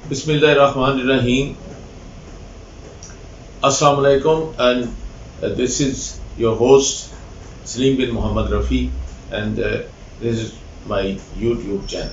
Bismillahirrahmanirrahim. Assalamu alaikum, and this is your host Salim bin Muhammad Rafi, and this is my YouTube channel.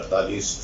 48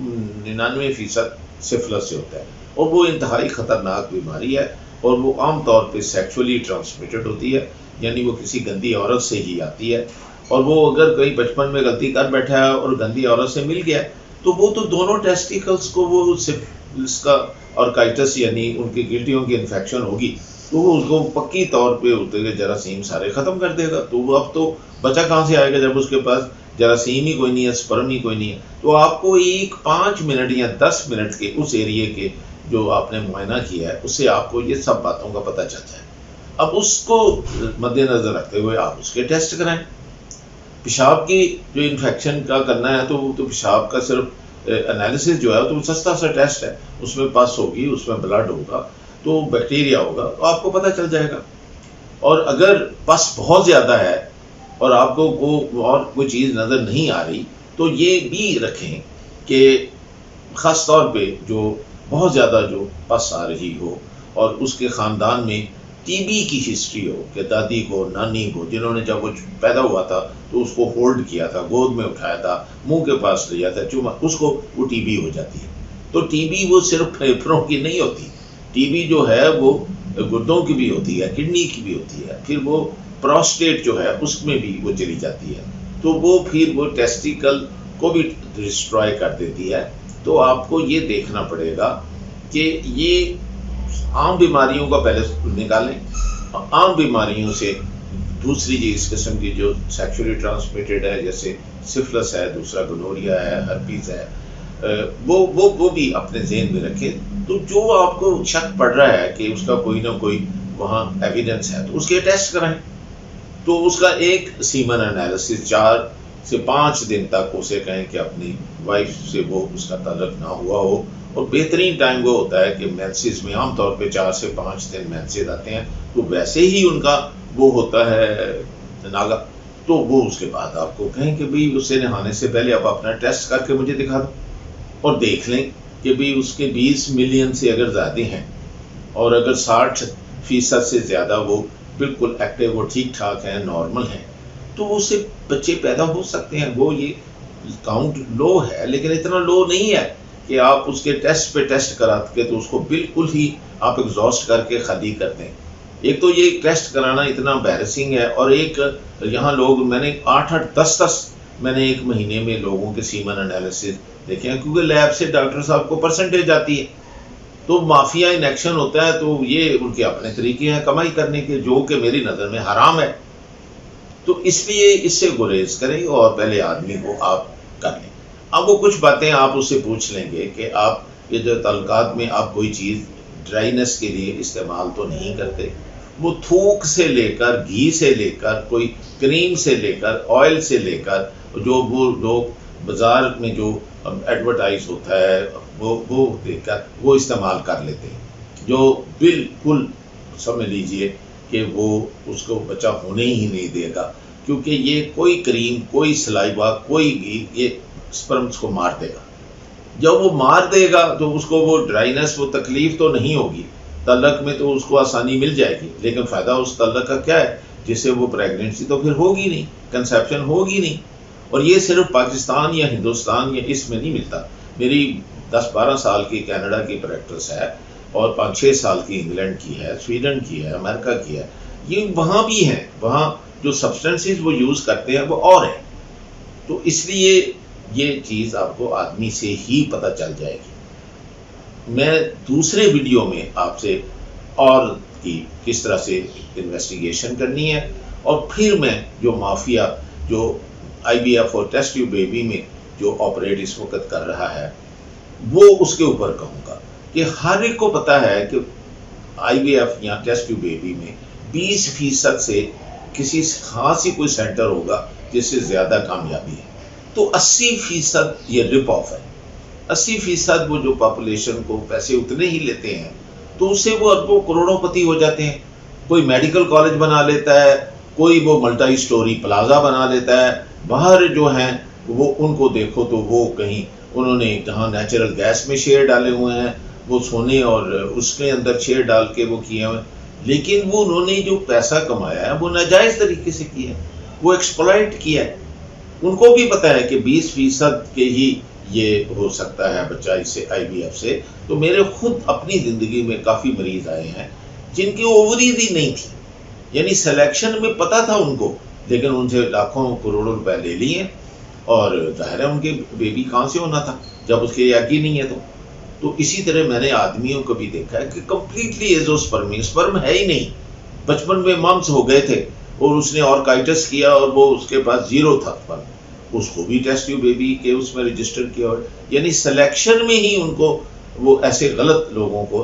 99% سفلس سے ہوتا ہے، اور وہ انتہائی خطرناک بیماری ہے، اور وہ عام طور پہ سیکچولی ٹرانسمیٹڈ ہوتی ہے، یعنی وہ کسی گندی عورت سے ہی آتی ہے، اور وہ اگر کوئی بچپن میں غلطی کر بیٹھا ہے اور گندی عورت سے مل گیا تو وہ تو دونوں ٹیسٹیکلز کو وہ سفلس کا آرکائٹس یعنی ان کی گلٹیوں کی انفیکشن ہوگی، تو وہ اس کو پکی طور پہ ہوتے ہوئے جراثیم سارے ختم کر دے گا، تو وہ اب تو بچہ کہاں سے آئے گا جب اس کے پاس جراثیم ہی کوئی نہیں ہے، سپرم ہی کوئی نہیں ہے۔ تو آپ کو ایک 5 منٹ یا 10 منٹ کے اس ایریے کے جو آپ نے معائنہ کیا ہے اس سے آپ کو یہ سب باتوں کا پتہ چلتا ہے۔ اب اس کو مد نظر رکھتے ہوئے آپ اس کے ٹیسٹ کرائیں۔ پیشاب کی جو انفیکشن کا کرنا ہے تو وہ تو پیشاب کا صرف انالیسس جو ہے تو سستا سا ٹیسٹ ہے، اس میں پس ہوگی، اس میں بلڈ ہوگا، تو بیکٹیریا ہوگا، تو آپ کو پتہ چل جائے گا۔ اور اگر پس بہت زیادہ ہے اور آپ کو اور کوئی چیز نظر نہیں آ رہی تو یہ بھی رکھیں کہ خاص طور پہ جو بہت زیادہ جو پس آ رہی ہو اور اس کے خاندان میں ٹی بی کی ہسٹری ہو کہ دادی کو، نانی کو، جنہوں نے جب وہ پیدا ہوا تھا تو اس کو ہولڈ کیا تھا، گود میں اٹھایا تھا، منہ کے پاس لیا تھا چوما، اس کو وہ ٹی بی ہو جاتی ہے۔ تو ٹی بی وہ صرف پھیپھڑوں کی نہیں ہوتی، ٹی بی جو ہے وہ گردوں کی بھی ہوتی ہے، کڈنی کی بھی ہوتی ہے، پھر وہ پروسٹیٹ جو ہے اس میں بھی وہ چلی جاتی ہے، تو وہ پھر وہ ٹیسٹیکل کو بھی ڈسٹرائے کر دیتی ہے۔ تو آپ کو یہ دیکھنا پڑے گا کہ یہ عام بیماریوں کا پہلے نکالیں، عام بیماریوں سے دوسری جو اس قسم کی جو سیکچولی ٹرانسمیٹڈ ہے جیسے سفلس ہے، دوسرا گنوریا ہے، ہرپیز ہے، وہ بھی اپنے ذہن میں رکھیں۔ تو جو آپ کو شک پڑ رہا ہے کہ اس کا کوئی نہ کوئی وہاں ایویڈنس ہے تو اس کے ٹیسٹ کرائیں۔ تو اس کا ایک سیمن انالیسس 4 سے 5 دن تک اسے کہیں کہ اپنی وائف سے وہ اس کا تعلق نہ ہوا ہو، اور بہترین ٹائم وہ ہوتا ہے کہ مینسز میں عام طور پہ 4 سے 5 دن مینسز آتے ہیں، تو ویسے ہی ان کا وہ ہوتا ہے ناگا، تو وہ اس کے بعد آپ کو کہیں کہ بھئی اسے نہانے سے پہلے آپ اپنا ٹیسٹ کر کے مجھے دکھا دو، اور دیکھ لیں کہ بھئی اس کے 20 ملین سے اگر زیادہ ہیں اور اگر 60% سے زیادہ وہ بالکل ایکٹیو، وہ ٹھیک ٹھاک ہیں، نارمل ہیں، تو اس سے بچے پیدا ہو سکتے ہیں۔ وہ یہ کاؤنٹ لو ہے لیکن اتنا لو نہیں ہے کہ آپ اس کے ٹیسٹ پہ ٹیسٹ کرا کے تو اس کو بالکل ہی آپ ایگزاسٹ کر کے خالی کر دیں۔ ایک تو یہ ٹیسٹ کرانا اتنا امبیرسنگ ہے، اور ایک یہاں لوگ میں نے 8-10 میں نے ایک مہینے میں لوگوں کے سیمن انالیسس دیکھے ہیں، کیونکہ لیب سے ڈاکٹر صاحب کو پرسنٹیج آتی ہے، تو مافیا انیکشن ہوتا ہے، تو یہ ان کے اپنے طریقے ہیں کمائی کرنے کے، جو کہ میری نظر میں حرام ہے۔ تو اس لیے اس سے گریز کریں اور پہلے آدمی کو آپ کر لیں۔ اب وہ کچھ باتیں آپ اس سے پوچھ لیں گے کہ آپ یہ جو تعلقات میں آپ کوئی چیز ڈرائینس کے لیے استعمال تو نہیں کرتے، وہ تھوک سے لے کر، گھی سے لے کر، کوئی کریم سے لے کر، آئل سے لے کر، جو وہ لوگ بازار میں جو ایڈورٹائز ہوتا ہے وہ دیکھ کر وہ استعمال کر لیتے ہیں، جو بالکل سمجھ لیجئے کہ وہ اس کو بچہ ہونے ہی نہیں دے گا، کیونکہ یہ کوئی کریم، کوئی سلائیوا، کوئی گھی یہ سپرمز کو مار دے گا۔ جب وہ مار دے گا تو اس کو وہ ڈرائینس، وہ تکلیف تو نہیں ہوگی، تعلق میں تو اس کو آسانی مل جائے گی، لیکن فائدہ اس تعلق کا کیا ہے جس سے وہ پریگننسی تو پھر ہوگی نہیں، کنسیپشن ہوگی نہیں۔ اور یہ صرف پاکستان یا ہندوستان یا اس میں نہیں ملتا، میری 10-12 سال کی کینیڈا کی پریکٹس ہے، اور 5-6 سال کی انگلینڈ کی ہے، سویڈن کی ہے، امریکہ کی ہے، یہ وہاں بھی ہیں، وہاں جو سبسٹنسز وہ یوز کرتے ہیں وہ اور ہیں۔ تو اس لیے یہ چیز آپ کو آدمی سے ہی پتہ چل جائے گی۔ میں دوسرے ویڈیو میں آپ سے اور کی کس طرح سے انویسٹیگیشن کرنی ہے، اور پھر میں جو مافیا جو آئی بی ایف اور ٹیسٹ ٹیوب بیبی میں جو آپریٹ اس وقت کر رہا ہے وہ اس کے اوپر کہوں گا کہ ہر ایک کو پتا ہے کہ آئی بی ایف یا ٹیسٹ ٹیوب بیبی میں 20% سے کسی خاص ہی کوئی سینٹر ہوگا جس سے زیادہ کامیابی ہے، تو 80% یہ رپ آف ہے۔ 80% وہ جو پاپولیشن کو پیسے اتنے ہی لیتے ہیں تو اس سے وہ اربوں کروڑوں پتی ہو جاتے ہیں۔ کوئی میڈیکل کالج بنا لیتا ہے، کوئی وہ ملٹی سٹوری پلازا بنا لیتا ہے، باہر جو ہیں وہ ان کو دیکھو تو وہ کہیں انہوں نے جہاں نیچرل گیس میں شیئر ڈالے ہوئے ہیں، وہ سونے اور اس کے اندر شیئر ڈال کے وہ کیے ہوئے، لیکن وہ انہوں نے جو پیسہ کمایا ہے وہ ناجائز طریقے سے کیا ہے، وہ ایکسپلائٹ کیا ہے۔ ان کو بھی پتہ ہے کہ 20% کے ہی یہ ہو سکتا ہے بچہ اس سے IVF سے. تو میرے خود اپنی زندگی میں کافی مریض آئے ہیں جن کی اووریز ہی نہیں تھی، یعنی سلیکشن میں پتہ تھا ان کو، لیکن ان سے لاکھوں کروڑوں روپے لے لیے، اور ظاہر ہے ان کے بیبی کہاں سے ہونا تھا جب اس کے ایگ ہی نہیں ہے. تو اسی طرح میں نے آدمیوں کو بھی دیکھا ہے کہ کمپلیٹلی اسپرم ہے ہی نہیں، بچپن میں ممس ہو گئے تھے اور اس نے آرکائٹس کیا اور وہ اس کے پاس 0 تھا سپرم، اس کو بھی ٹیسٹ ٹیوب بیبی کے اس میں رجسٹر کیا. یعنی سلیکشن میں ہی ان کو وہ ایسے غلط لوگوں کو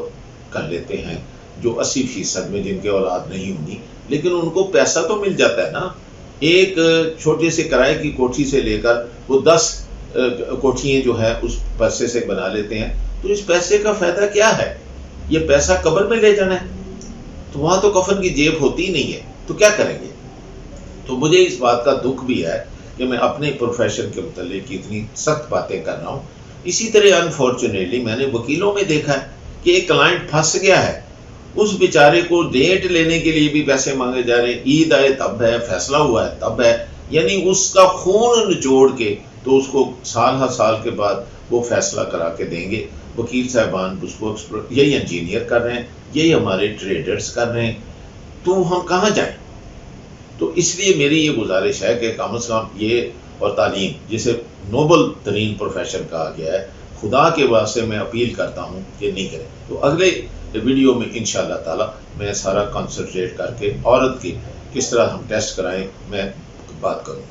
کر لیتے ہیں جو 80% میں جن کے اولاد نہیں ہوگی، لیکن ان کو پیسہ تو مل جاتا ہے نا. ایک چھوٹے سے کرائے کی کوٹھی سے لے کر وہ 10 کوٹھیاں جو ہے اس پیسے سے بنا لیتے ہیں. تو اس پیسے کا فائدہ کیا ہے؟ یہ پیسہ قبر میں لے جانا ہے، تو وہاں تو کفن کی جیب ہوتی ہی نہیں ہے، تو کیا کریں گے؟ تو مجھے اس بات کا دکھ بھی ہے کہ میں اپنے پروفیشن کے متعلق اتنی سخت باتیں کر رہا ہوں. اسی طرح انفارچونیٹلی میں نے وکیلوں میں دیکھا ہے کہ ایک کلائنٹ پھنس گیا ہے، اس بیچارے کو ڈیٹ لینے کے لیے بھی پیسے مانگے جا رہے ہیں، عید آئے تب ہے، فیصلہ ہوا ہے تب ہے، یعنی اس کا خون نچوڑ کے تو اس کو سال ہر سال کے بعد وہ فیصلہ کرا کے دیں گے. وکیل صاحبان اس کو یہی انجینئر کر رہے ہیں، یہی ہمارے ٹریڈرز کر رہے ہیں، تو ہم کہاں جائیں؟ تو اس لیے میری یہ گزارش ہے کہ کم از کم یہ، اور تعلیم جسے نوبل ترین پروفیشن کہا گیا ہے، خدا کے واسطے میں اپیل کرتا ہوں کہ نہیں کریں. تو اگلے ویڈیو میں انشاءاللہ تعالی میں سارا کنسنٹریٹ کر کے عورت کی کس طرح ہم ٹیسٹ کرائیں میں بات کروں.